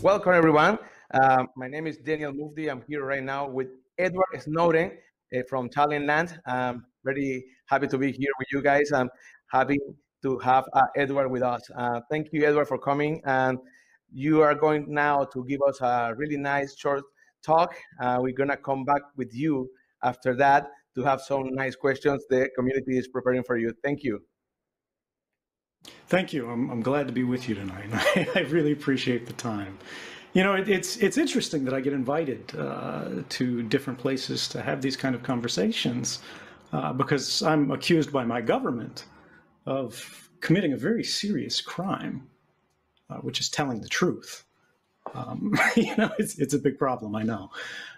Welcome, everyone. My name is Daniel Muvdi. I'm here right now with Edward Snowden from Thailand. I'm very happy to be here with you guys. I'm happy to have Edward with us. Thank you, Edward, for coming. And you are going now to give us a really nice short talk. We're going to come back with you after that to have some nice questions the community is preparing for you. Thank you. Thank you. I'm glad to be with you tonight. I really appreciate the time. You know, it's interesting that I get invited to different places to have these kind of conversations because I'm accused by my government of committing a very serious crime, which is telling the truth. You know, it's a big problem, I know.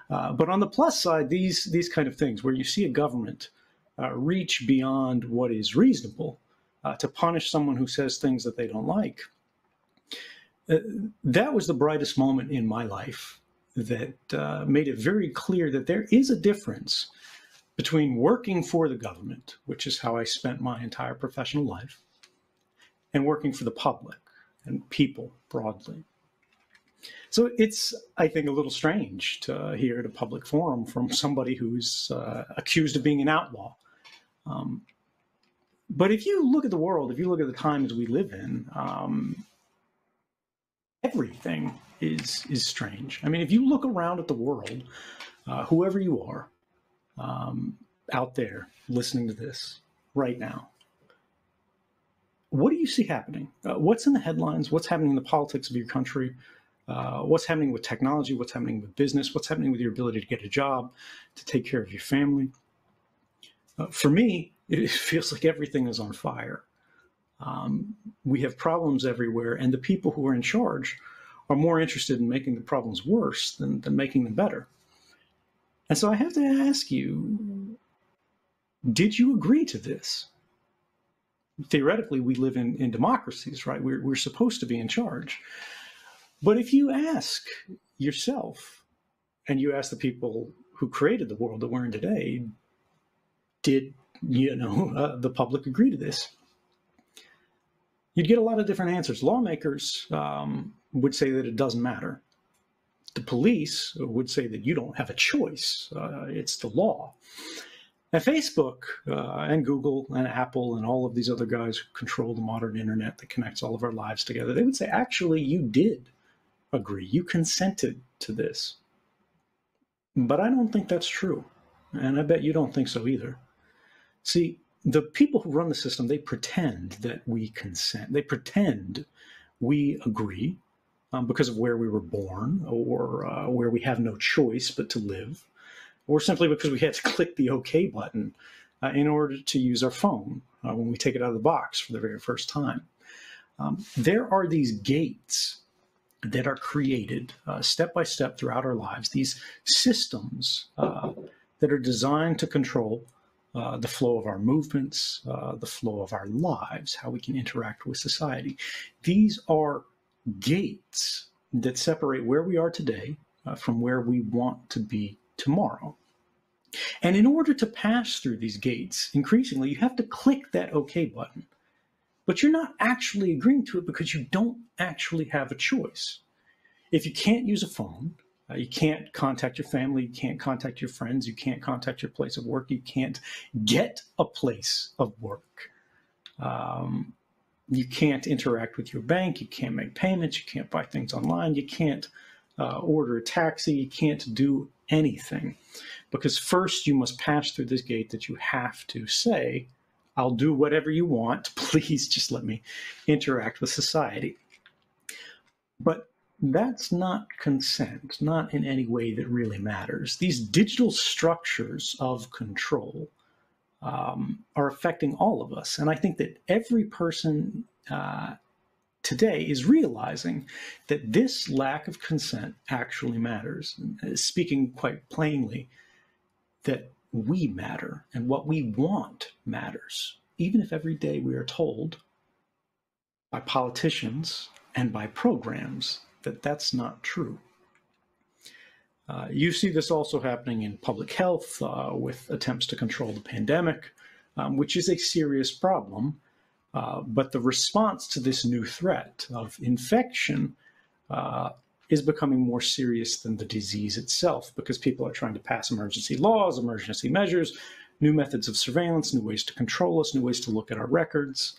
But on the plus side, these kind of things where you see a government reach beyond what is reasonable to punish someone who says things that they don't like. That was the brightest moment in my life that made it very clear that there is a difference between working for the government, which is how I spent my entire professional life, and working for the public and people broadly. So it's, I think, a little strange to hear at a public forum from somebody who's accused of being an outlaw. But if you look at the world, if you look at the times we live in, everything is strange. I mean, if you look around at the world, whoever you are out there listening to this right now, what do you see happening? What's in the headlines? What's happening in the politics of your country? What's happening with technology? What's happening with business? What's happening with your ability to get a job, to take care of your family? For me, it feels like everything is on fire. We have problems everywhere, and the people who are in charge are more interested in making the problems worse than making them better. And so I have to ask you, did you agree to this? Theoretically, we live in democracies, right? We're supposed to be in charge. But if you ask yourself, and you ask the people who created the world that we're in today, did the public agree to this? You'd get a lot of different answers. Lawmakers would say that it doesn't matter. The police would say that you don't have a choice. It's the law. And Facebook and Google and Apple and all of these other guys who control the modern internet that connects all of our lives together, they would say, actually, you did agree. You consented to this. But I don't think that's true. And I bet you don't think so either. See, the people who run the system, they pretend that we consent. They pretend we agree because of where we were born or where we have no choice but to live, or simply because we had to click the OK button in order to use our phone when we take it out of the box for the very first time. There are these gates that are created step by step throughout our lives, these systems that are designed to control the flow of our movements, the flow of our lives, how we can interact with society. These are gates that separate where we are today from where we want to be tomorrow. And in order to pass through these gates, increasingly, you have to click that OK button. But you're not actually agreeing to it because you don't actually have a choice. If you can't use a phone, you can't contact your family, you can't contact your friends, you can't contact your place of work, you can't get a place of work. You can't interact with your bank, you can't make payments, you can't buy things online, you can't order a taxi, you can't do anything. Because first you must pass through this gate that you have to say, I'll do whatever you want, please just let me interact with society. But that's not consent, not in any way that really matters. These digital structures of control are affecting all of us. And I think that every person today is realizing that this lack of consent actually matters. Speaking quite plainly, that we matter and what we want matters, even if every day we are told by politicians and by programs that that's not true. You see this also happening in public health with attempts to control the pandemic, which is a serious problem. But the response to this new threat of infection is becoming more serious than the disease itself, because people are trying to pass emergency laws, emergency measures, new methods of surveillance, new ways to control us, new ways to look at our records.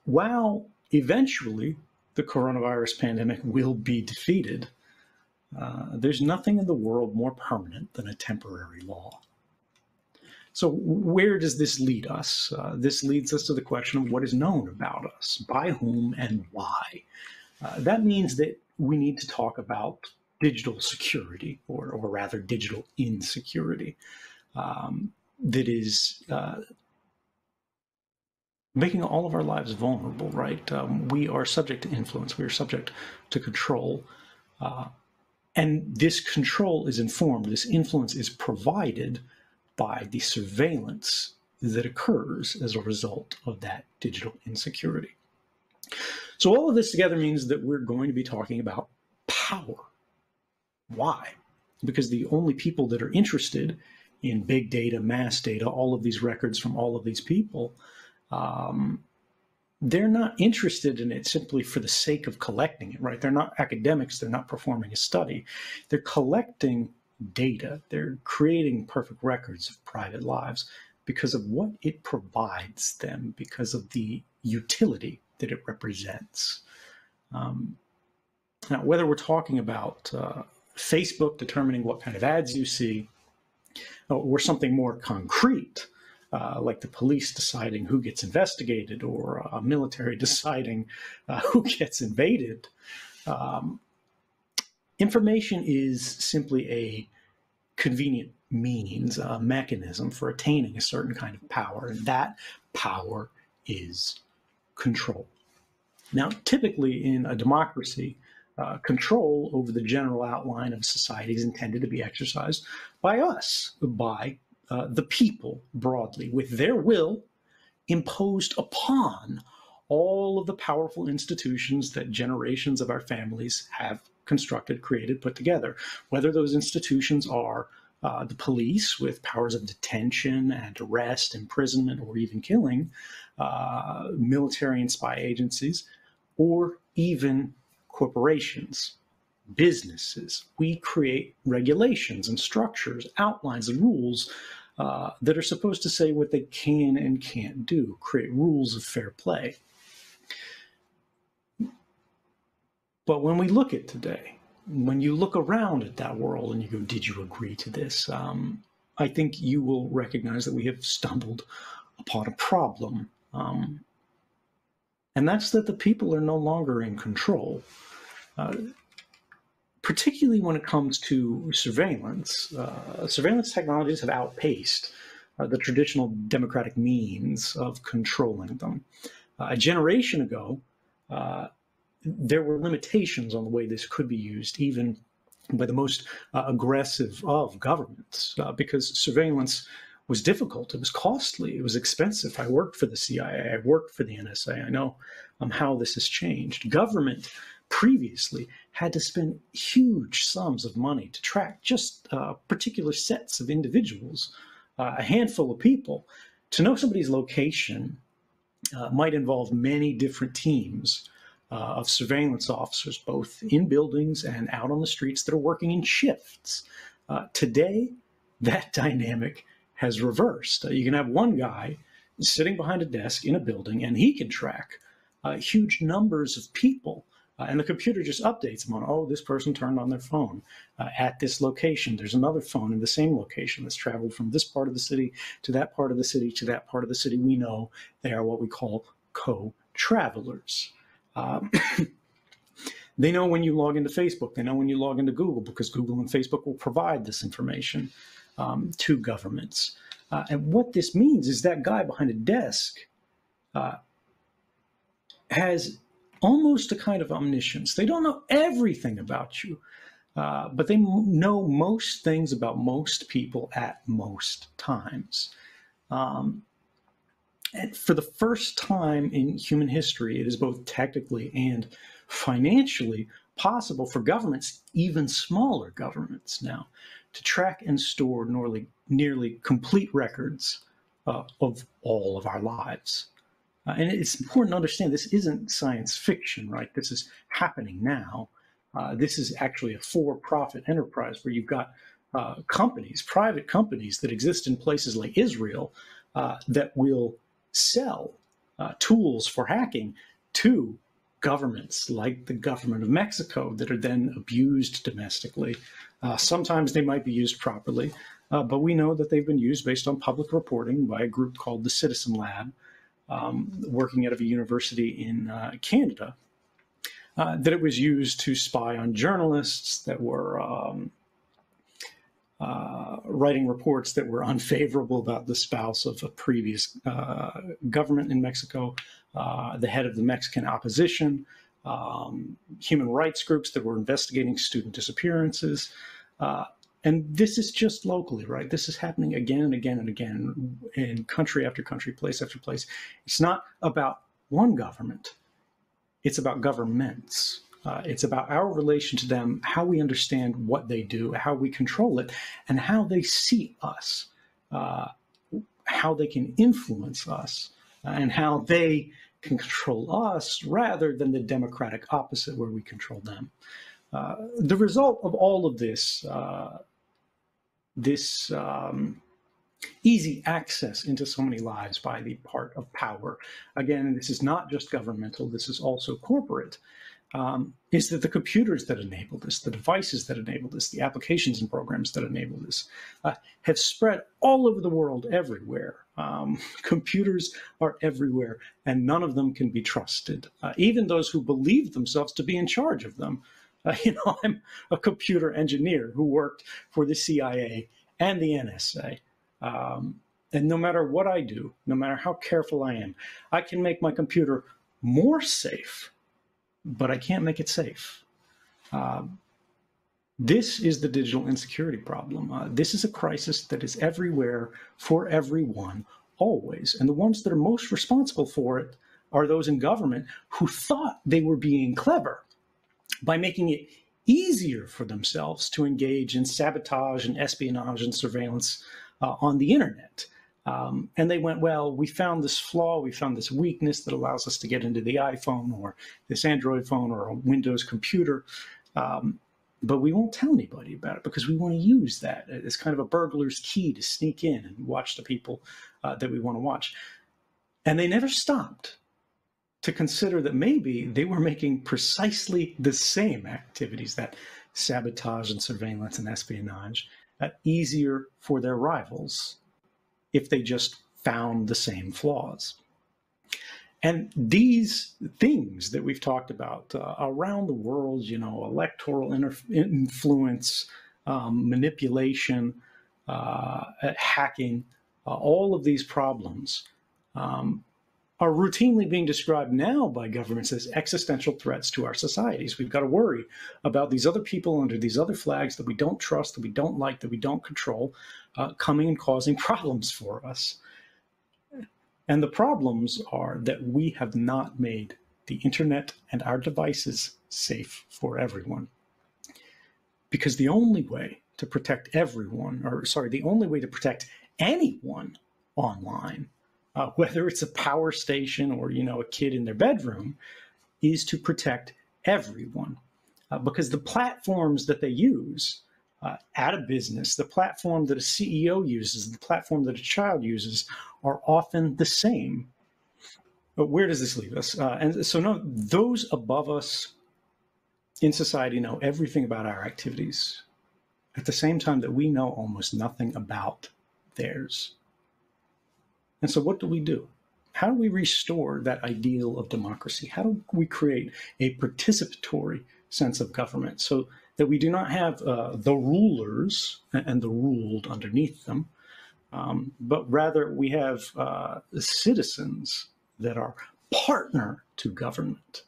While eventually the coronavirus pandemic will be defeated, there's nothing in the world more permanent than a temporary law. So where does this lead us? This leads us to the question of what is known about us, by whom and why. That means that we need to talk about digital security, or rather digital insecurity, that is making all of our lives vulnerable, right? We are subject to influence. We are subject to control. And this control is informed, this influence is provided by the surveillance that occurs as a result of that digital insecurity. So all of this together means that we're going to be talking about power. Why? Because the only people that are interested in big data, mass data, all of these records from all of these people, they're not interested in it simply for the sake of collecting it, right? They're not academics. They're not performing a study. They're collecting data. They're creating perfect records of private lives because of what it provides them, because of the utility that it represents. Now, whether we're talking about Facebook determining what kind of ads you see, or something more concrete, like the police deciding who gets investigated, or a military deciding who gets invaded, information is simply a convenient means, a mechanism for attaining a certain kind of power, and that power is control. Now, typically in a democracy, control over the general outline of society is intended to be exercised by us, by the people broadly, with their will imposed upon all of the powerful institutions that generations of our families have constructed, created, put together. Whether those institutions are the police with powers of detention and arrest, imprisonment, or even killing, military and spy agencies, or even corporations, businesses. We create regulations and structures, outlines and rules that are supposed to say what they can and can't do, create rules of fair play. But when we look at today, when you look around at that world and you go, did you agree to this? I think you will recognize that we have stumbled upon a problem. And that's that the people are no longer in control. Particularly when it comes to surveillance. Surveillance technologies have outpaced the traditional democratic means of controlling them. A generation ago, there were limitations on the way this could be used, even by the most aggressive of governments, because surveillance was difficult, it was costly, it was expensive. I worked for the CIA, I worked for the NSA, I know how this has changed. Government previously had to spend huge sums of money to track just particular sets of individuals, a handful of people. To know somebody's location might involve many different teams of surveillance officers, both in buildings and out on the streets, that are working in shifts. Today, that dynamic has reversed. You can have one guy sitting behind a desk in a building, and he can track huge numbers of people. And the computer just updates them on, oh, this person turned on their phone at this location. There's another phone in the same location that's traveled from this part of the city to that part of the city to that part of the city. We know they are what we call co-travelers. They know when you log into Facebook. They know when you log into Google, because Google and Facebook will provide this information to governments. And what this means is that guy behind a desk has almost a kind of omniscience. They don't know everything about you, but they know most things about most people at most times. And for the first time in human history, it is both technically and financially possible for governments, even smaller governments now, to track and store nearly complete records of all of our lives. And it's important to understand this isn't science fiction, right? This is happening now. This is actually a for-profit enterprise where you've got companies, private companies that exist in places like Israel that will sell tools for hacking to governments like the government of Mexico that are then abused domestically. Sometimes they might be used properly, but we know that they've been used based on public reporting by a group called the Citizen Lab, working out of a university in Canada, that it was used to spy on journalists that were writing reports that were unfavorable about the spouse of a previous government in Mexico, the head of the Mexican opposition, human rights groups that were investigating student disappearances. And this is just locally, right? This is happening again and again and again in country after country, place after place. It's not about one government. It's about governments. It's about our relation to them, how we understand what they do, how we control it, and how they see us, how they can influence us, and how they can control us rather than the democratic opposite where we control them. The result of all of this, easy access into so many lives by the part of power, again, this is not just governmental, this is also corporate, is that the computers that enable this, the devices that enable this, the applications and programs that enable this, have spread all over the world, everywhere. Computers are everywhere, and none of them can be trusted. Even those who believe themselves to be in charge of them. I'm a computer engineer who worked for the CIA and the NSA. And no matter what I do, no matter how careful I am, I can make my computer more safe, but I can't make it safe. This is the digital insecurity problem. This is a crisis that is everywhere for everyone, always. And the ones that are most responsible for it are those in government who thought they were being clever by making it easier for themselves to engage in sabotage and espionage and surveillance on the internet. And they went, well, we found this flaw, we found this weakness that allows us to get into the iPhone or this Android phone or a Windows computer, but we won't tell anybody about it because we want to use that as kind of a burglar's key to sneak in and watch the people that we want to watch. And they never stopped to consider that maybe they were making precisely the same activities, that sabotage and surveillance and espionage, easier for their rivals if they just found the same flaws. And these things that we've talked about around the world, electoral influence, manipulation, hacking, all of these problems are routinely being described now by governments as existential threats to our societies. We've got to worry about these other people under these other flags that we don't trust, that we don't like, that we don't control, coming and causing problems for us. And the problems are that we have not made the internet and our devices safe for everyone. Because the only way to protect everyone, the only way to protect anyone online, whether it's a power station or, a kid in their bedroom, is to protect everyone. Because the platforms that they use at a business, the platform that a CEO uses, the platform that a child uses, are often the same. But where does this leave us? And so no, those above us in society know everything about our activities at the same time that we know almost nothing about theirs. And so what do? How do we restore that ideal of democracy? How do we create a participatory sense of government so that we do not have the rulers and the ruled underneath them, but rather we have citizens that are partner to government,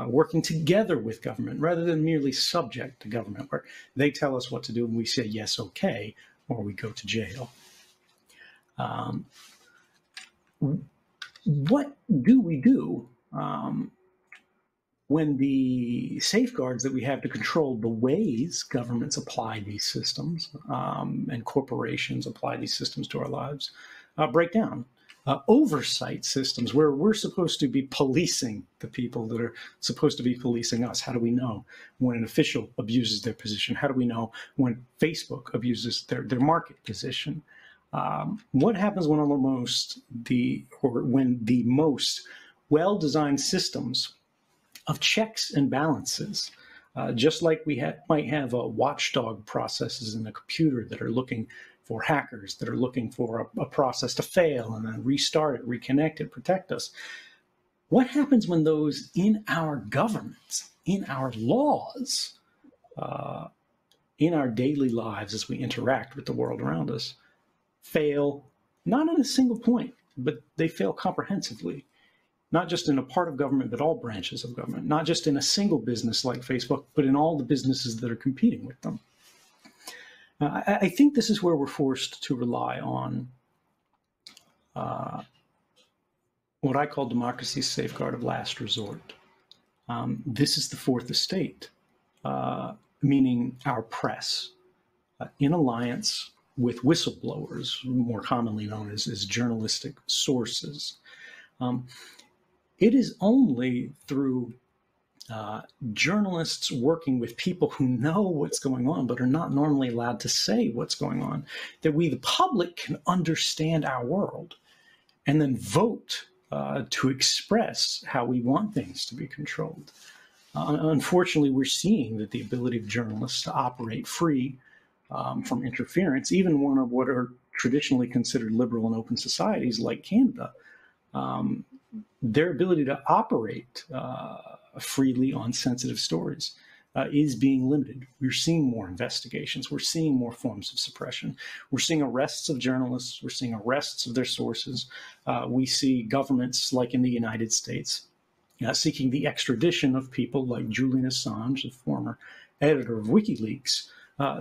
working together with government rather than merely subject to government, where they tell us what to do and we say, yes, okay, or we go to jail. What do we do when the safeguards that we have to control the ways governments apply these systems and corporations apply these systems to our lives break down? oversight systems where we're supposed to be policing the people that are supposed to be policing us. How do we know when an official abuses their position? How do we know when Facebook abuses their market position? What happens when when the most well-designed systems of checks and balances, just like we might have watchdog processes in the computer that are looking for hackers, that are looking for a process to fail and then restart it, reconnect it, protect us. What happens when those in our governments, in our laws, in our daily lives as we interact with the world around us, fail not on a single point, but they fail comprehensively? Not just in a part of government, but all branches of government. Not just in a single business like Facebook, but in all the businesses that are competing with them. I think this is where we're forced to rely on what I call democracy's safeguard of last resort. This is the fourth estate, meaning our press, in alliance with whistleblowers, more commonly known as journalistic sources. It is only through journalists working with people who know what's going on but are not normally allowed to say what's going on that we, the public, can understand our world and then vote to express how we want things to be controlled. Unfortunately, we're seeing that the ability of journalists to operate free from interference, even one of what are traditionally considered liberal and open societies like Canada, their ability to operate freely on sensitive stories is being limited. We're seeing more investigations. We're seeing more forms of suppression. We're seeing arrests of journalists. We're seeing arrests of their sources. We see governments like in the United States seeking the extradition of people like Julian Assange, the former editor of WikiLeaks,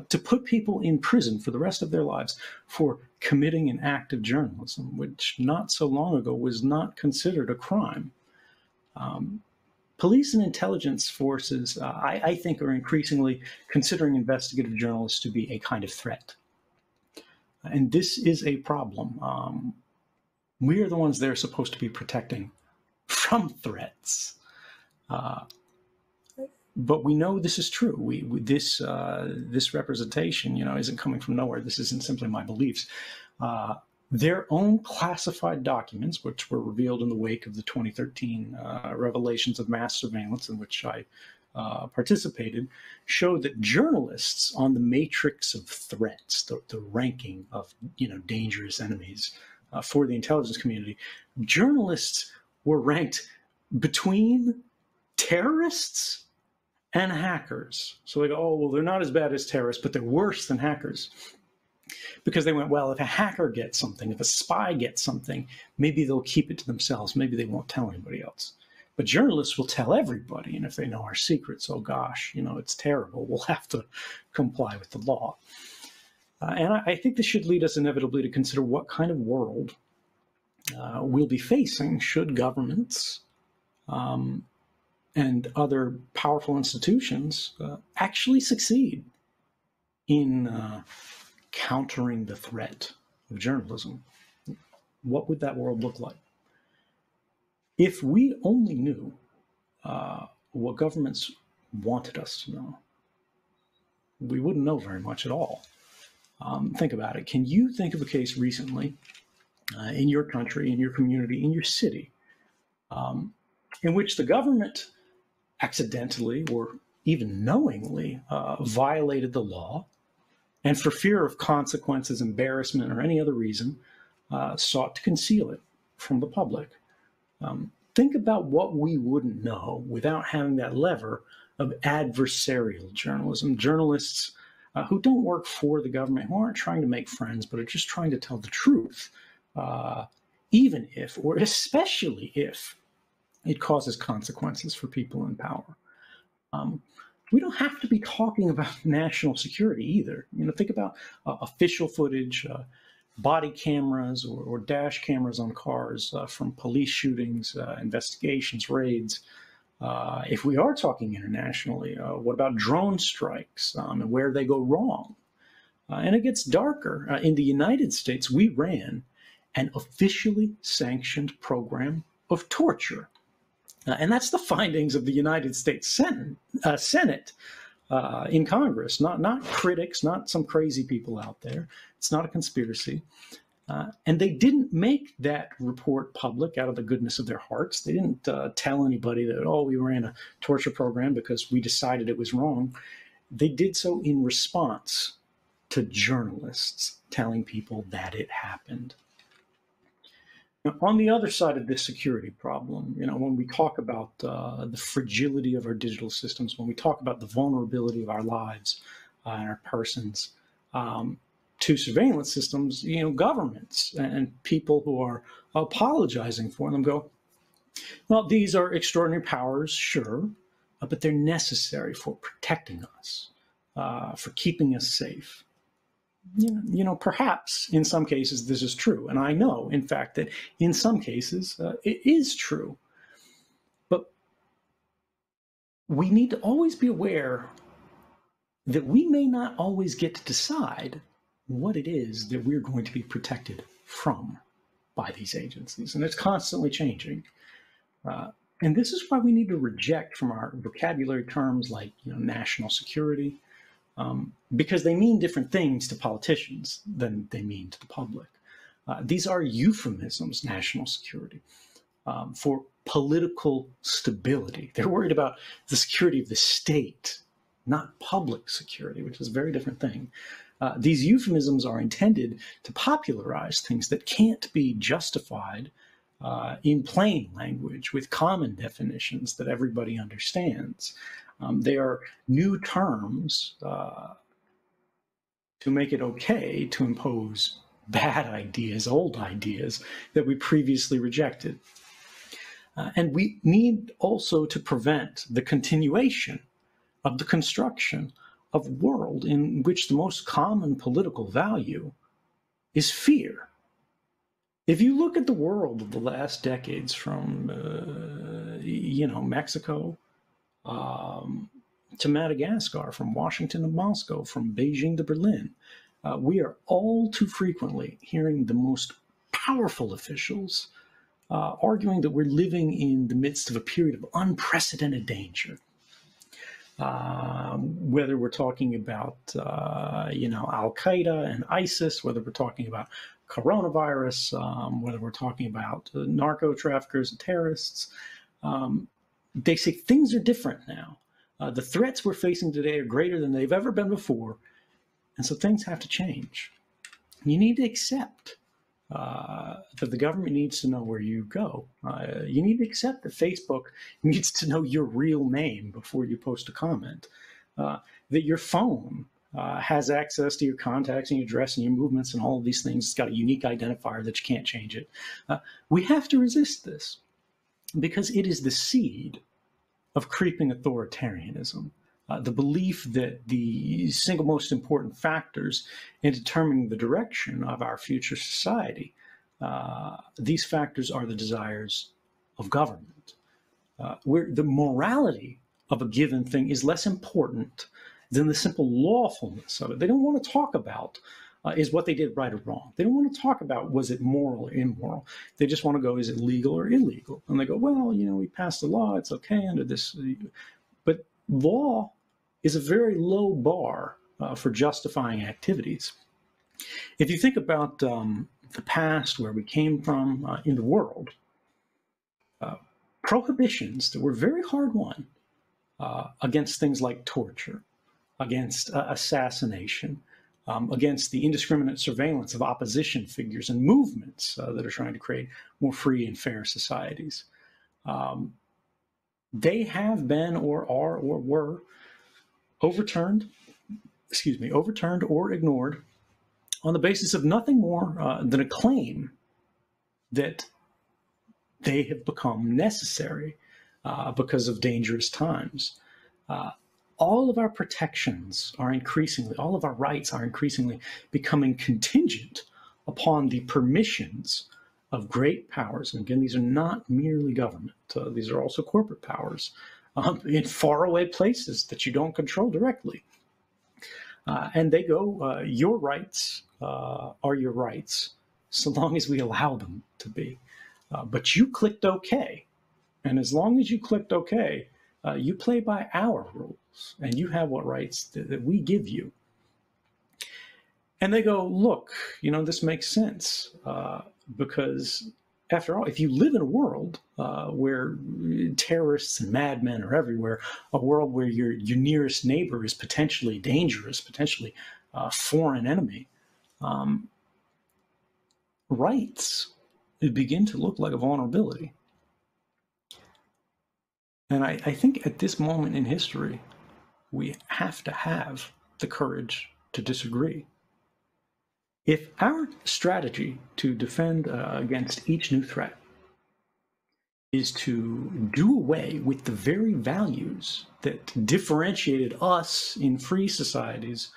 to put people in prison for the rest of their lives for committing an act of journalism, which not so long ago was not considered a crime. Police and intelligence forces, I think, are increasingly considering investigative journalists to be a kind of threat. And this is a problem. We are the ones they're supposed to be protecting from threats. But we know this is true. This representation, isn't coming from nowhere. This isn't simply my beliefs. Their own classified documents, which were revealed in the wake of the 2013 revelations of mass surveillance in which I participated, show that journalists on the matrix of threats, the ranking of dangerous enemies for the intelligence community, journalists were ranked between terrorists and hackers. So they go, oh, well, they're not as bad as terrorists, but they're worse than hackers. Because they went, well, if a hacker gets something, if a spy gets something, maybe they'll keep it to themselves. Maybe they won't tell anybody else. But journalists will tell everybody. And if they know our secrets, oh gosh, it's terrible. We'll have to comply with the law. And I think this should lead us inevitably to consider what kind of world we'll be facing should governments and other powerful institutions actually succeed in countering the threat of journalism. What would that world look like? If we only knew what governments wanted us to know, we wouldn't know very much at all. Think about it. Can you think of a case recently in your country, in your community, in your city, in which the government accidentally or even knowingly violated the law, and for fear of consequences, embarrassment, or any other reason, sought to conceal it from the public? Think about what we wouldn't know without having that lever of adversarial journalism. Journalists who don't work for the government, who aren't trying to make friends, but are just trying to tell the truth, even if, or especially if, it causes consequences for people in power. We don't have to be talking about national security either. Think about official footage, body cameras or dash cameras on cars from police shootings, investigations, raids. If we are talking internationally, what about drone strikes and where they go wrong? And it gets darker. In the United States, we ran an officially sanctioned program of torture. And that's the findings of the United States Senate in Congress, not critics, not some crazy people out there. It's not a conspiracy. And they didn't make that report public out of the goodness of their hearts. They didn't tell anybody that, oh, we ran a torture program because we decided it was wrong. They did so in response to journalists telling people that it happened. Now, on the other side of this security problem, when we talk about the fragility of our digital systems, when we talk about the vulnerability of our lives and our persons to surveillance systems, governments and people who are apologizing for them go, well, these are extraordinary powers, sure, but they're necessary for protecting us, for keeping us safe. Perhaps in some cases this is true. And I know, in fact, that in some cases it is true. But we need to always be aware that we may not always get to decide what it is that we're going to be protected from by these agencies. And it's constantly changing. And this is why we need to reject from our vocabulary terms like national security, because they mean different things to politicians than they mean to the public. These are euphemisms, national security, for political stability. They're worried about the security of the state, not public security, which is a very different thing. These euphemisms are intended to popularize things that can't be justified in plain language with common definitions that everybody understands. They are new terms to make it okay to impose bad ideas, old ideas that we previously rejected. And we need also to prevent the continuation of the construction of a world in which the most common political value is fear. If you look at the world of the last decades from, Mexico to Madagascar, from Washington to Moscow, from Beijing to Berlin, we are all too frequently hearing the most powerful officials arguing that we're living in the midst of a period of unprecedented danger. Whether we're talking about, Al-Qaeda and ISIS, whether we're talking about coronavirus, whether we're talking about narco traffickers and terrorists, they say things are different now. The threats we're facing today are greater than they've ever been before, and so things have to change. You need to accept that the government needs to know where you go. You need to accept that Facebook needs to know your real name before you post a comment, that your phone has access to your contacts and your address and your movements and all of these things. It's got a unique identifier that you can't change it. We have to resist this because it is the seed of creeping authoritarianism. The belief that the single most important factors in determining the direction of our future society, these factors are the desires of government, where the morality of a given thing is less important than the simple lawfulness of it. They don't want to talk about is what they did right or wrong. They don't want to talk about was it moral or immoral. They just want to go, is it legal or illegal? And they go, well, we passed a law, it's okay under this. But law is a very low bar for justifying activities. If you think about the past, where we came from in the world, prohibitions that were very hard won against things like torture, against assassination, against the indiscriminate surveillance of opposition figures and movements that are trying to create more free and fair societies. They have been or are or were overturned or ignored on the basis of nothing more than a claim that they have become necessary because of dangerous times. All of our protections are increasingly, all of our rights are increasingly becoming contingent upon the permissions of great powers. And again, these are not merely government. These are also corporate powers in faraway places that you don't control directly. And they go, your rights are your rights, so long as we allow them to be. But you clicked OK. And as long as you clicked OK, you play by our rules, and you have what rights that we give you. And they go, look, this makes sense, because after all, if you live in a world where terrorists and madmen are everywhere, a world where your nearest neighbor is potentially dangerous, potentially a foreign enemy, rights begin to look like a vulnerability. And I think at this moment in history, we have to have the courage to disagree. If our strategy to defend against each new threat is to do away with the very values that differentiated us in free societies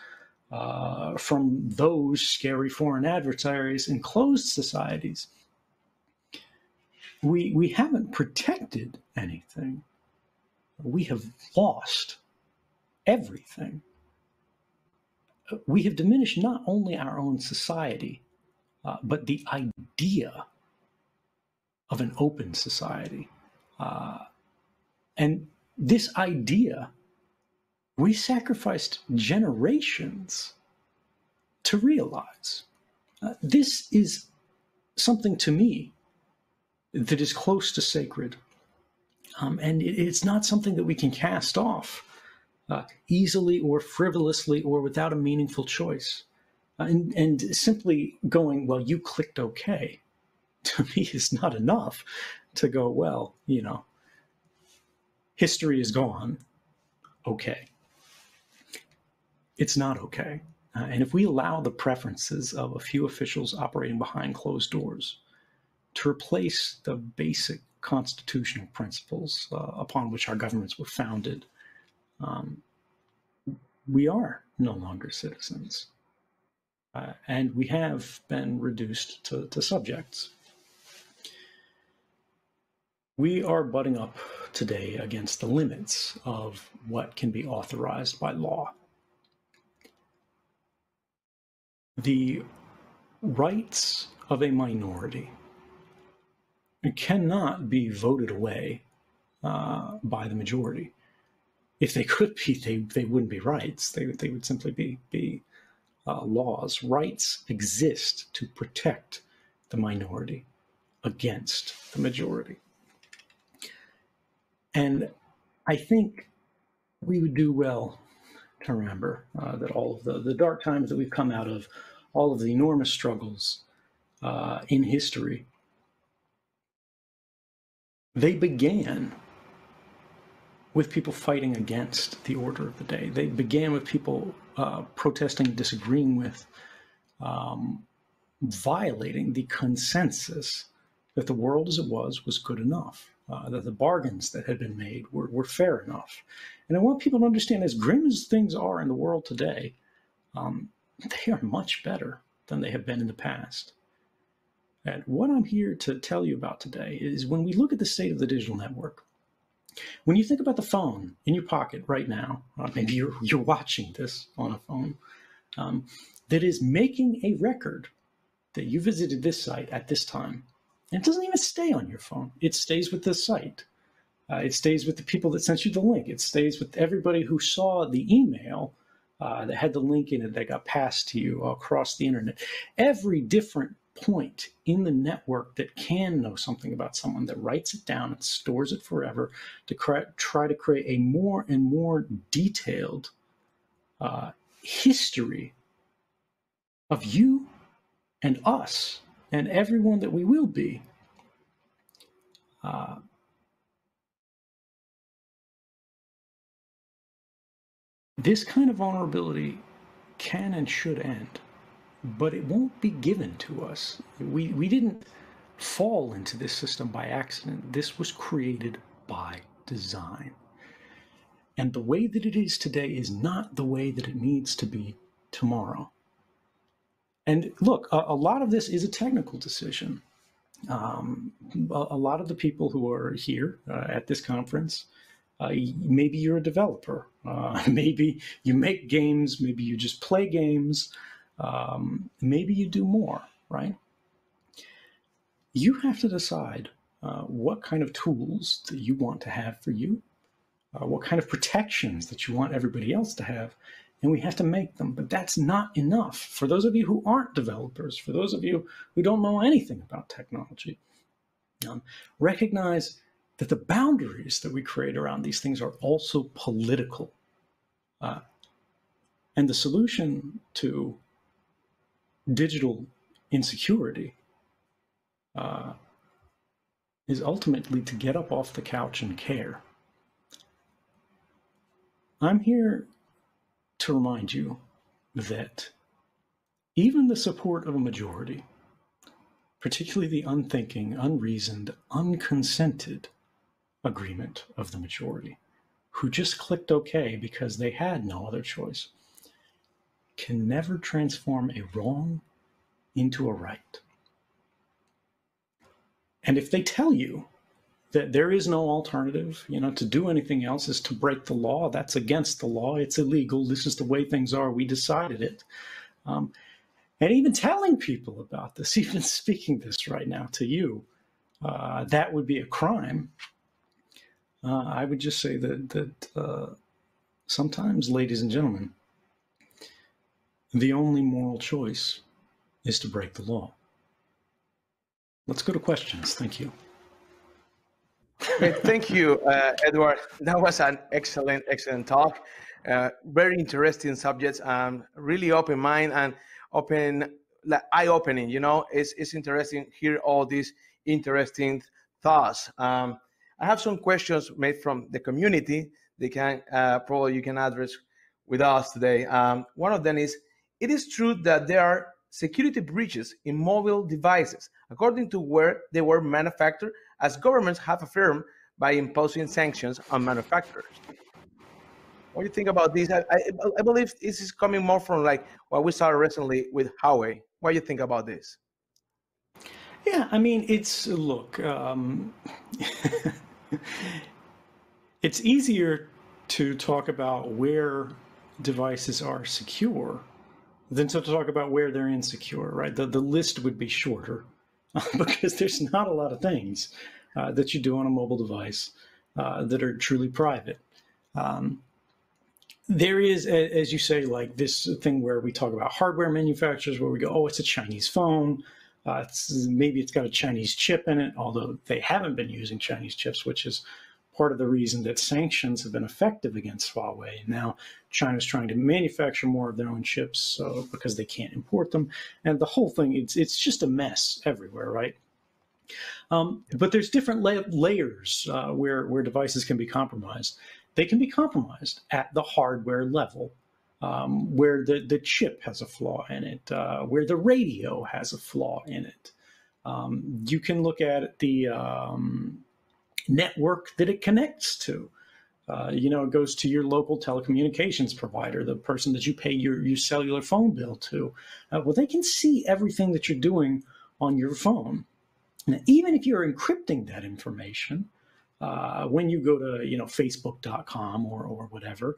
from those scary foreign adversaries in closed societies, we haven't protected anything. We have lost everything. We have diminished not only our own society, but the idea of an open society. And this idea, we sacrificed generations to realize. This is something to me that is close to sacred. And it's not something that we can cast off easily or frivolously or without a meaningful choice. And simply going, well, you clicked OK, to me is not enough to go, well, history is gone. OK. It's not OK. And if we allow the preferences of a few officials operating behind closed doors to replace the basic constitutional principles upon which our governments were founded, we are no longer citizens. And we have been reduced to subjects. We are butting up today against the limits of what can be authorized by law. The rights of a minority cannot be voted away by the majority. If they could be, they wouldn't be rights. They would simply be laws. Rights exist to protect the minority against the majority. And I think we would do well to remember that all of the dark times that we've come out of, all of the enormous struggles in history, they began with people fighting against the order of the day. They began with people protesting, disagreeing with, violating the consensus that the world as it was good enough, that the bargains that had been made were fair enough. And I want people to understand, as grim as things are in the world today, they are much better than they have been in the past. And what I'm here to tell you about today is, when we look at the state of the digital network, when you think about the phone in your pocket right now, maybe you're watching this on a phone, that is making a record that you visited this site at this time. And it doesn't even stay on your phone. It stays with the site. It stays with the people that sent you the link. It stays with everybody who saw the email that had the link in it that got passed to you across the internet. Every different point in the network that can know something about someone, that writes it down and stores it forever to try to create a more and more detailed history of you and us and everyone that we will be. This kind of vulnerability can and should end, but it won't be given to us. We didn't fall into this system by accident. This was created by design. And the way that it is today is not the way that it needs to be tomorrow. And look, a lot of this is a technical decision. A lot of the people who are here at this conference, maybe you're a developer, maybe you make games, maybe you just play games, maybe you do more, right? you have to decide what kind of tools that you want to have for you, what kind of protections that you want everybody else to have, and we have to make them. But that's not enough. For those of you who aren't developers, for those of you who don't know anything about technology, recognize that the boundaries that we create around these things are also political. And the solution to digital insecurity is ultimately to get up off the couch and care. I'm here to remind you that even the support of a majority, particularly the unthinking, unreasoned, unconsented agreement of the majority, who just clicked OK because they had no other choice, can never transform a wrong into a right. And if they tell you that there is no alternative, to do anything else is to break the law, that's against the law, it's illegal, this is the way things are, we decided it. And even telling people about this, even speaking this right now to you, that would be a crime. I would just say that sometimes, ladies and gentlemen, the only moral choice is to break the law. Let's go to questions. Thank you. Great. Thank you, Edward. That was an excellent talk. Very interesting subjects. Really open mind and eye-opening. It's interesting to hear all these interesting thoughts. I have some questions made from the community. They can probably you can address with us today. One of them is: it is true that there are security breaches in mobile devices, according to where they were manufactured, as governments have affirmed by imposing sanctions on manufacturers. What do you think about this? I believe this is coming more from like what we saw recently with Huawei. What do you think about this? Yeah, I mean, look, it's easier to talk about where devices are secure than to talk about where they're insecure, right? The list would be shorter because there's not a lot of things that you do on a mobile device that are truly private. There is, as you say, like this thing where we talk about hardware manufacturers where we go, oh, it's a Chinese phone. Maybe it's got a Chinese chip in it, although they haven't been using Chinese chips, which is part of the reason that sanctions have been effective against Huawei. Now, China's trying to manufacture more of their own chips because they can't import them. And the whole thing, it's just a mess everywhere, right? But there's different layers where devices can be compromised. They can be compromised at the hardware level, where the chip has a flaw in it, where the radio has a flaw in it. You can look at the network that it connects to. It goes to your local telecommunications provider, the person that you pay your cellular phone bill to. Well, they can see everything that you're doing on your phone. Now, even if you're encrypting that information, when you go to Facebook.com or whatever,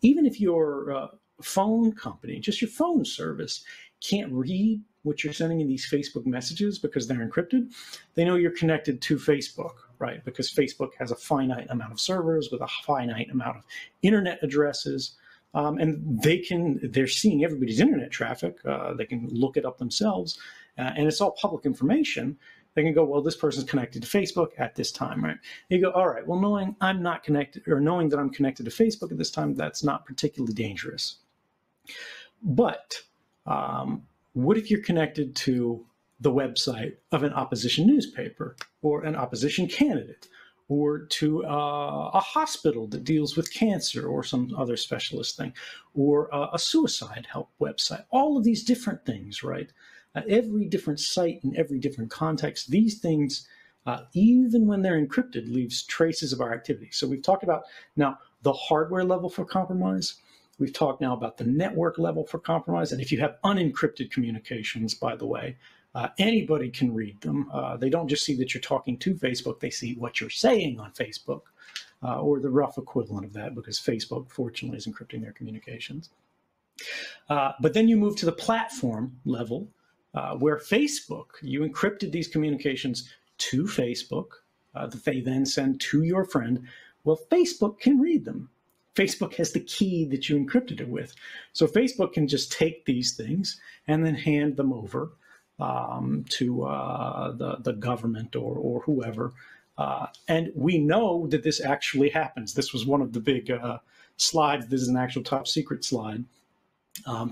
even if your phone company, just your phone service, can't read what you're sending in these Facebook messages because they're encrypted, they know you're connected to Facebook, right? Because Facebook has a finite amount of servers with a finite amount of internet addresses, and they're seeing everybody's internet traffic. They can look it up themselves, and it's all public information. They can go, well, this person's connected to Facebook at this time, right? You go, all right, well, knowing I'm not connected, or knowing that I'm connected to Facebook at this time, that's not particularly dangerous. But what if you're connected to the website of an opposition newspaper or an opposition candidate or to a hospital that deals with cancer or some other specialist thing or a suicide help website? All of these different things, right? Every different site in every different context, these things, even when they're encrypted, leaves traces of our activity. So we've talked about now the hardware level for compromise. We've talked now about the network level for compromise. And if you have unencrypted communications, by the way, anybody can read them. They don't just see that you're talking to Facebook, they see what you're saying on Facebook, or the rough equivalent of that, because Facebook, fortunately, is encrypting their communications. But then you move to the platform level, where Facebook, you encrypted these communications to Facebook that they then send to your friend. Well, Facebook can read them. Facebook has the key that you encrypted it with. So Facebook can just take these things and then hand them over to the government or whoever. And we know that this actually happens. This was one of the big slides. This is an actual top secret slide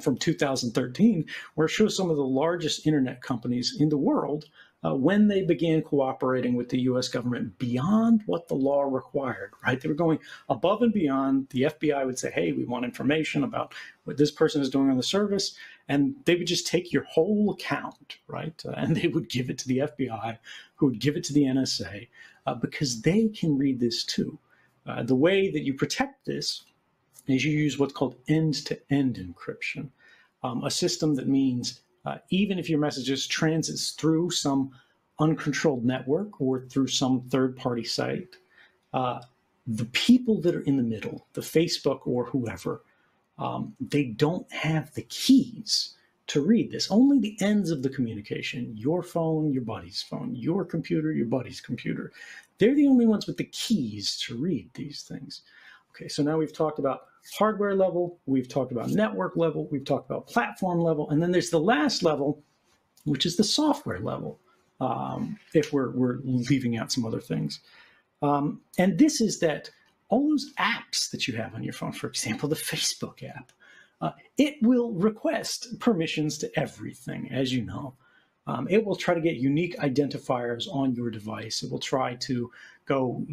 from 2013, where it shows some of the largest internet companies in the world when they began cooperating with the US government beyond what the law required, right? They were going above and beyond. The FBI would say, hey, we want information about what this person is doing on the service. And they would just take your whole account, right? And they would give it to the FBI, who would give it to the NSA, because they can read this too. The way that you protect this is you use what's called end-to-end encryption, a system that means even if your messages transits through some uncontrolled network or through some third-party site, the people that are in the middle, the Facebook or whoever, they don't have the keys to read this. Only the ends of the communication, your phone, your buddy's phone, your computer, your buddy's computer, they're the only ones with the keys to read these things. Okay, so now we've talked about hardware level, we've talked about network level, we've talked about platform level, and then there's the last level, which is the software level, if we're leaving out some other things. And this is that all those apps that you have on your phone, for example, the Facebook app, it will request permissions to everything, as you know. It will try to get unique identifiers on your device. It will try to go,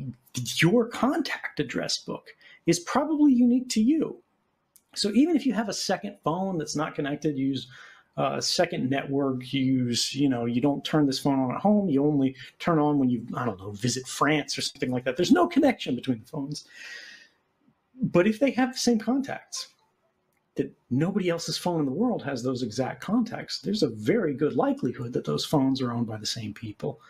your contact address book is probably unique to you. So even if you have a second phone that's not connected, use a second network, you don't turn this phone on at home, you only turn on when you, I don't know, visit France or something like that. There's no connection between the phones. But if they have the same contacts, that nobody else's phone in the world has those exact contacts, there's a very good likelihood that those phones are owned by the same people.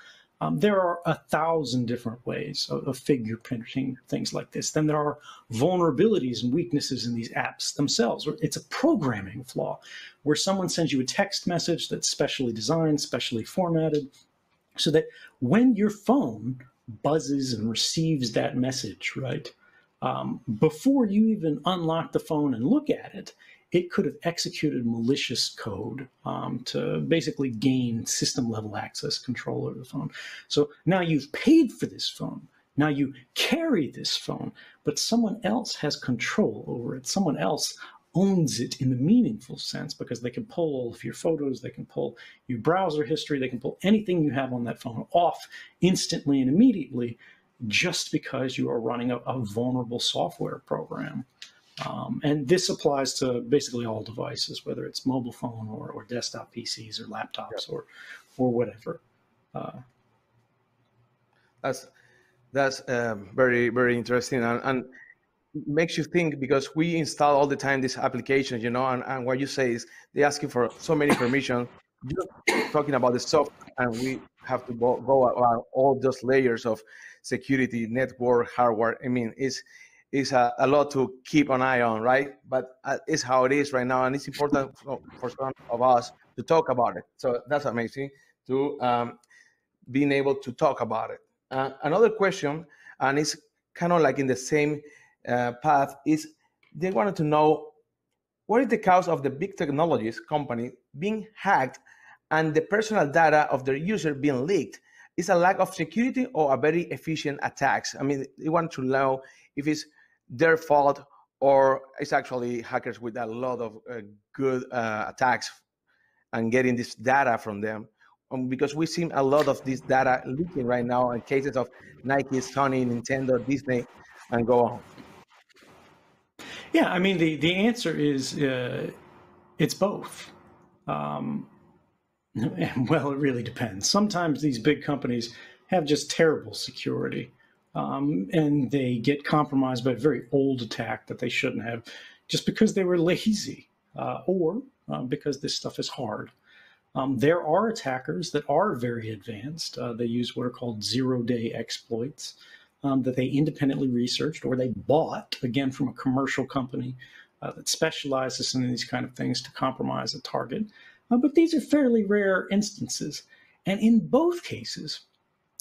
There are 1,000 different ways of fingerprinting things like this. Then there are vulnerabilities and weaknesses in these apps themselves. It's a programming flaw where someone sends you a text message that's specially designed, specially formatted, so that when your phone buzzes and receives that message, right, before you even unlock the phone and look at it, it could have executed malicious code to basically gain system-level access control over the phone. So now you've paid for this phone. Now you carry this phone, but someone else has control over it. Someone else owns it in the meaningful sense because they can pull all of your photos, they can pull your browser history, they can pull anything you have on that phone off instantly and immediately just because you are running a vulnerable software program. And this applies to basically all devices, whether it's mobile phone or desktop PCs or laptops or whatever. That's very, very interesting and makes you think, because we install all the time these applications, and what you say is they ask you for so many permissions. Just talking about the software, and we have to go around all those layers of security, network, hardware. I mean, it's a lot to keep an eye on, right? But it's how it is right now, and it's important for some of us to talk about it. So that's amazing to being able to talk about it. Another question, and it's kind of like in the same path, is they wanted to know what is the cause of the big technologies company being hacked and the personal data of their user being leaked? Is a lack of security or a very efficient attacks? I mean, they want to know if it's their fault or it's actually hackers with a lot of good attacks and getting this data from them. Because we see a lot of this data leaking right now in cases of Nike, Sony, Nintendo, Disney, and go on. Yeah, I mean, the answer is it's both. Well, it really depends. Sometimes these big companies have just terrible security, and they get compromised by a very old attack that they shouldn't have, just because they were lazy or because this stuff is hard. There are attackers that are very advanced. They use what are called zero-day exploits that they independently researched or they bought, again, from a commercial company that specializes in these kind of things to compromise a target. But these are fairly rare instances. And in both cases,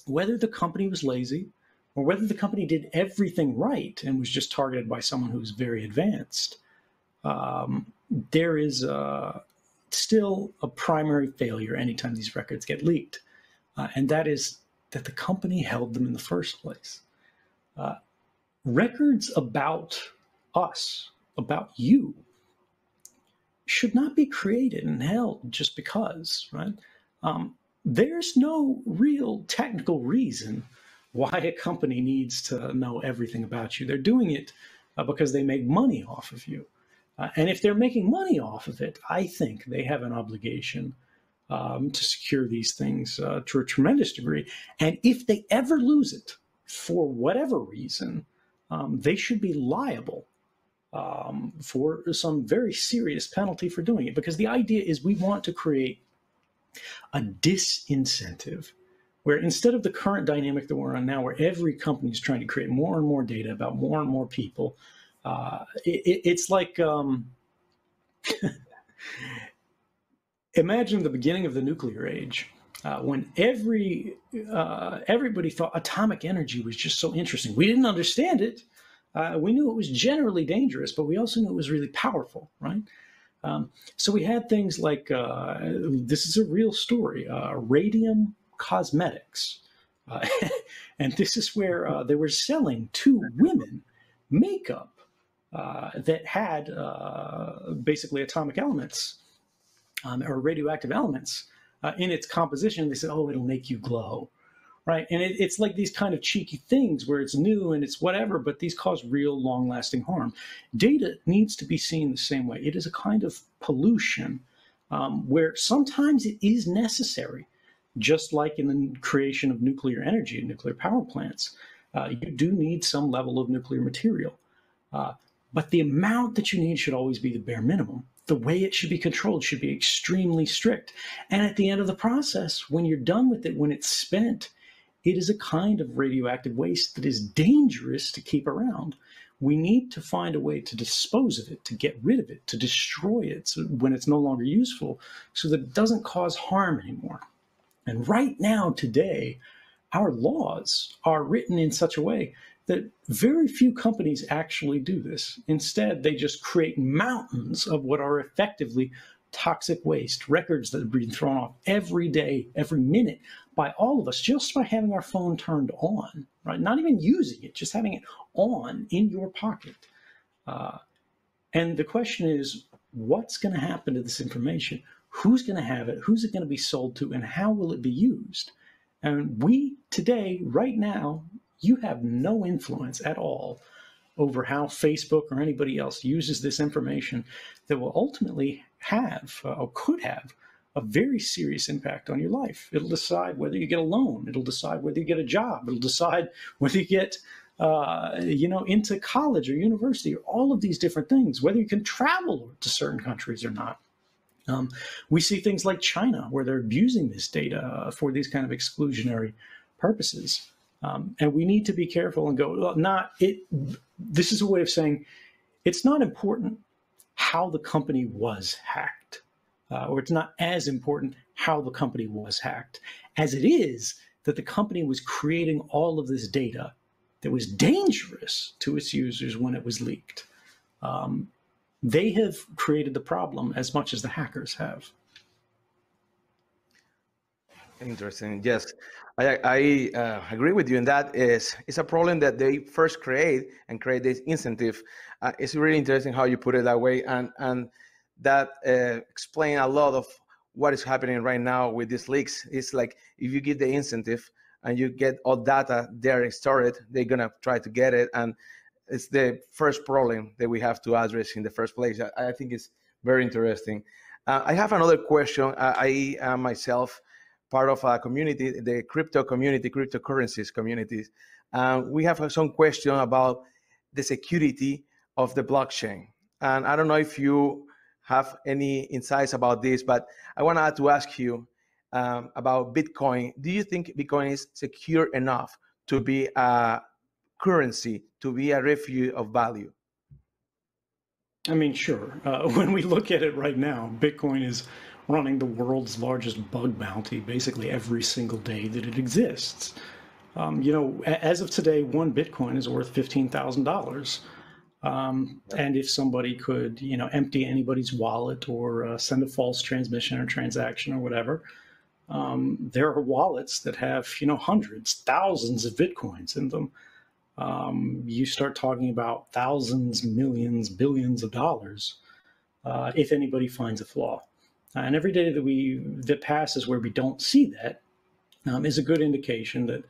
whether the company was lazy or whether the company did everything right and was just targeted by someone who was very advanced, there is still a primary failure anytime these records get leaked. And that is that the company held them in the first place. Records about us, about you, should not be created and held just because, right? There's no real technical reason why a company needs to know everything about you. They're doing it because they make money off of you. And if they're making money off of it, I think they have an obligation to secure these things to a tremendous degree. And if they ever lose it, for whatever reason, they should be liable for some very serious penalty for doing it. Because the idea is we want to create a disincentive where instead of the current dynamic that we're on now, where every company is trying to create more and more data about more and more people, it's like imagine the beginning of the nuclear age, when everybody thought atomic energy was just so interesting. We didn't understand it. We knew it was generally dangerous, but we also knew it was really powerful, right? So we had things like, this is a real story, radium cosmetics. And this is where they were selling to women makeup that had basically atomic elements or radioactive elements in its composition. They said, oh, it'll make you glow, right? And it's like these kind of cheeky things where it's new and it's whatever, but these cause real long-lasting harm. Data needs to be seen the same way. It is a kind of pollution where sometimes it is necessary, just like in the creation of nuclear energy and nuclear power plants. You do need some level of nuclear material. But the amount that you need should always be the bare minimum. The way it should be controlled should be extremely strict. And at the end of the process, when you're done with it, when it's spent, it is a kind of radioactive waste that is dangerous to keep around. We need to find a way to dispose of it, to get rid of it, to destroy it when it's no longer useful, so that it doesn't cause harm anymore. And right now, today, our laws are written in such a way that very few companies actually do this. Instead, they just create mountains of what are effectively toxic waste, records that are being thrown off every day, every minute by all of us, just by having our phone turned on, right? Not even using it, just having it on in your pocket. And the question is, what's going to happen to this information? Who's going to have it? Who's it going to be sold to? And how will it be used? And we today, right now, you have no influence at all over how Facebook or anybody else uses this information that will ultimately have or could have a very serious impact on your life. It'll decide whether you get a loan. It'll decide whether you get a job. It'll decide whether you get into college or university, or all of these different things, whether you can travel to certain countries or not. We see things like China, where they're abusing this data for these kind of exclusionary purposes. And we need to be careful and go, well, this is a way of saying it's not important how the company was hacked, or it's not as important how the company was hacked as it is that the company was creating all of this data that was dangerous to its users when it was leaked. They have created the problem as much as the hackers have. Interesting. Yes, I agree with you. And that it's a problem that they first create this incentive. It's really interesting how you put it that way. And that explains a lot of what is happening right now with these leaks. It's like if you give the incentive and you get all data there and store it, they're going to try to get it. And it's the first problem that we have to address in the first place. I think it's very interesting. I have another question. I am myself part of a community, the crypto community, cryptocurrencies communities. We have some question about the security of the blockchain. And I don't know if you have any insights about this, but I wanted to ask you about Bitcoin. Do you think Bitcoin is secure enough to be a currency, to be a refuge of value? I mean, sure. When we look at it right now, Bitcoin is running the world's largest bug bounty basically every single day that it exists. As of today, one Bitcoin is worth $15,000. And if somebody could, empty anybody's wallet or send a false transmission or transaction or whatever, there are wallets that have, hundreds, thousands of Bitcoins in them. You start talking about thousands, millions, billions of dollars if anybody finds a flaw. And every day that passes where we don't see that is a good indication that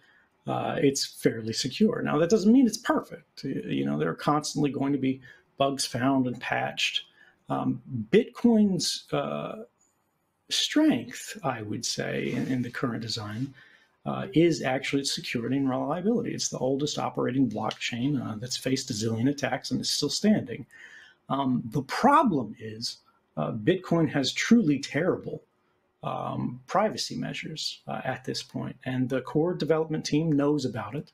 it's fairly secure. Now, that doesn't mean it's perfect. There are constantly going to be bugs found and patched. Bitcoin's strength, I would say, in the current design is actually its security and reliability. It's the oldest operating blockchain that's faced a zillion attacks and is still standing. The problem is Bitcoin has truly terrible privacy measures at this point, and the core development team knows about it,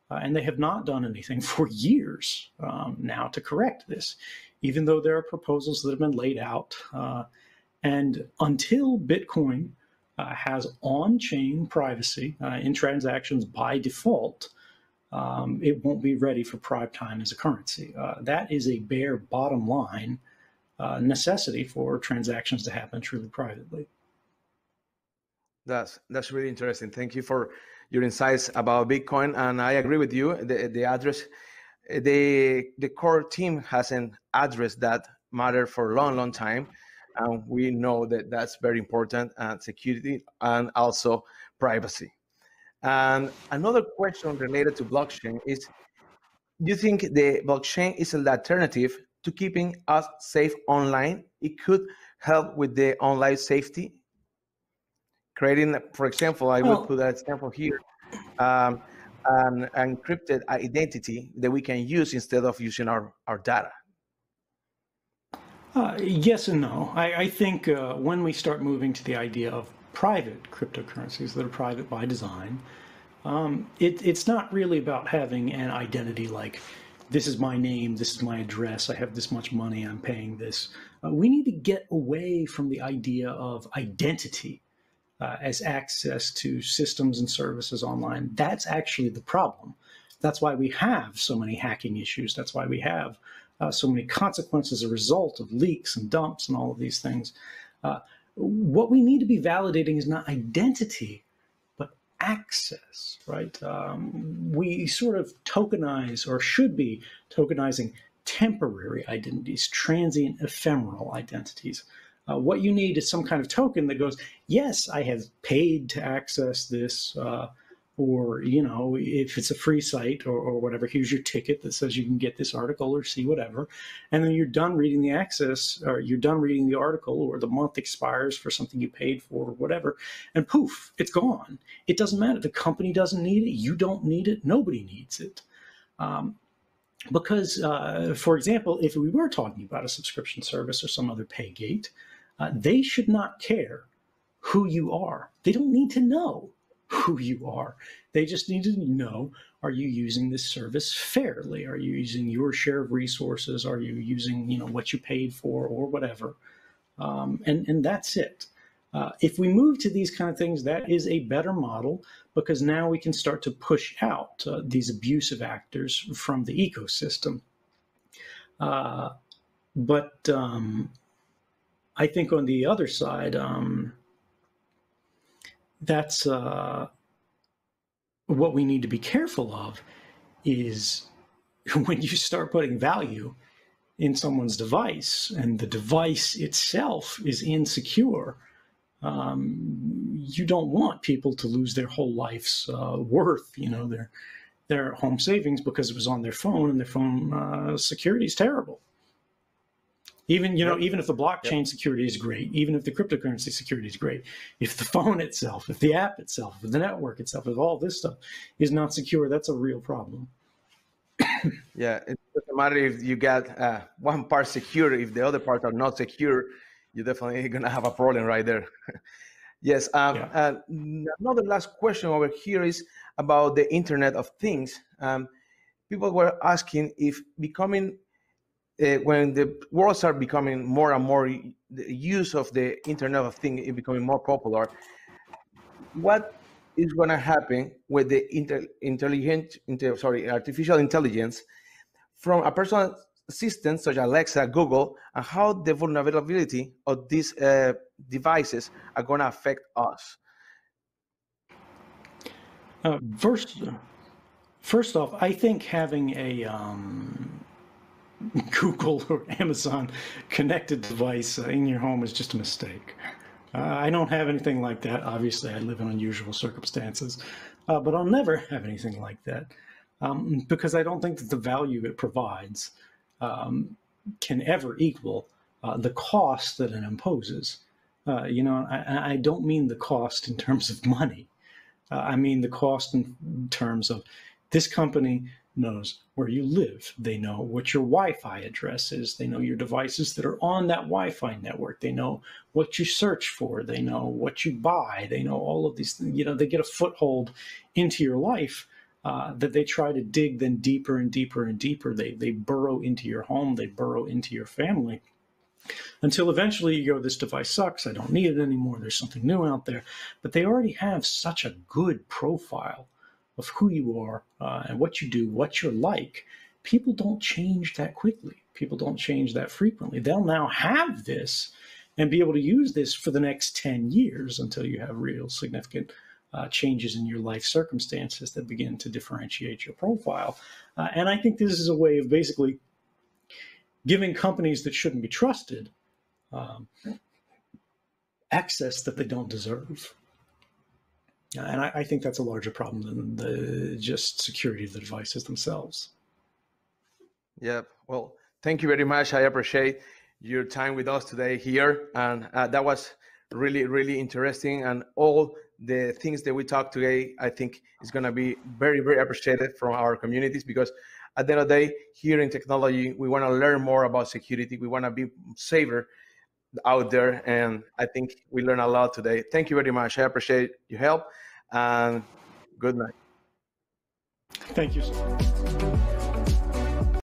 and they have not done anything for years now to correct this, even though there are proposals that have been laid out. And until Bitcoin has on-chain privacy in transactions by default, it won't be ready for prime time as a currency. That is a bare bottom line necessity for transactions to happen truly privately. That's really interesting. Thank you for your insights about Bitcoin, and I agree with you. The core team hasn't addressed that matter for a long time, and we know that that's very important, security and also privacy. And another question related to blockchain is: do you think the blockchain is an alternative to keeping us safe online? It could help with the online safety. Creating, for example, I would put an example here, an encrypted identity that we can use instead of using our data. Yes and no. I think when we start moving to the idea of private cryptocurrencies that are private by design, it's not really about having an identity like, this is my name, this is my address, I have this much money, I'm paying this. We need to get away from the idea of identity as access to systems and services online. That's actually the problem. That's why we have so many hacking issues. That's why we have so many consequences as a result of leaks and dumps and all of these things. What we need to be validating is not identity, but access, right? We sort of tokenize, or should be tokenizing, temporary identities, transient, ephemeral identities. What you need is some kind of token that goes, yes, I have paid to access this, or, if it's a free site or whatever, here's your ticket that says you can get this article or see whatever. And then you're done reading the access, or you're done reading the article, or the month expires for something you paid for or whatever, and poof, it's gone. It doesn't matter. The company doesn't need it. You don't need it. Nobody needs it. Because, for example, if we were talking about a subscription service or some other pay gate, they should not care who you are. They don't need to know who you are. They just need to know, are you using this service fairly? Are you using your share of resources? Are you using, what you paid for or whatever? And that's it. If we move to these kind of things, that is a better model, because now we can start to push out these abusive actors from the ecosystem. But I think on the other side, that's what we need to be careful of is when you start putting value in someone's device and the device itself is insecure, you don't want people to lose their whole life's worth, their home savings, because it was on their phone, and their phone security is terrible. Even, even if the blockchain security is great, even if the cryptocurrency security is great, if the phone itself, if the app itself, if the network itself, if all this stuff is not secure, that's a real problem. Yeah, it doesn't matter if you got one part secure. If the other parts are not secure, you're definitely going to have a problem right there. Yes. Another last question over here is about the Internet of Things. People were asking if becoming when the worlds are becoming more and more the use of the Internet of Things is becoming more popular, what is going to happen with the artificial intelligence from a personal assistant such as Alexa, Google, and how the vulnerability of these devices are going to affect us? First off, I think having a Google or Amazon connected device in your home is just a mistake. I don't have anything like that. Obviously, I live in unusual circumstances, but I'll never have anything like that because I don't think that the value it provides can ever equal the cost that it imposes. I don't mean the cost in terms of money. I mean the cost in terms of this company knows where you live. They know what your Wi-Fi address is. They know your devices that are on that Wi-Fi network. They know what you search for. They know what you buy. They know all of these things. They get a foothold into your life that they try to dig then deeper and deeper and deeper. They burrow into your home. They burrow into your family until eventually you go, this device sucks. I don't need it anymore. There's something new out there. But they already have such a good profile of who you are and what you do, what you're like. People don't change that quickly. People don't change that frequently. They'll now have this and be able to use this for the next 10 years until you have real significant changes in your life circumstances that begin to differentiate your profile. And I think this is a way of basically giving companies that shouldn't be trusted access that they don't deserve. And I think that's a larger problem than the just security of the devices themselves. Yeah, well, thank you very much. I appreciate your time with us today here. And that was really, really interesting. And all the things that we talked today, I think is going to be very, very appreciated from our communities, because at the end of the day, here in technology, we want to learn more about security. We want to be safer out there. And I think we learned a lot today. Thank you very much. I appreciate your help, and good night. Thank you so much.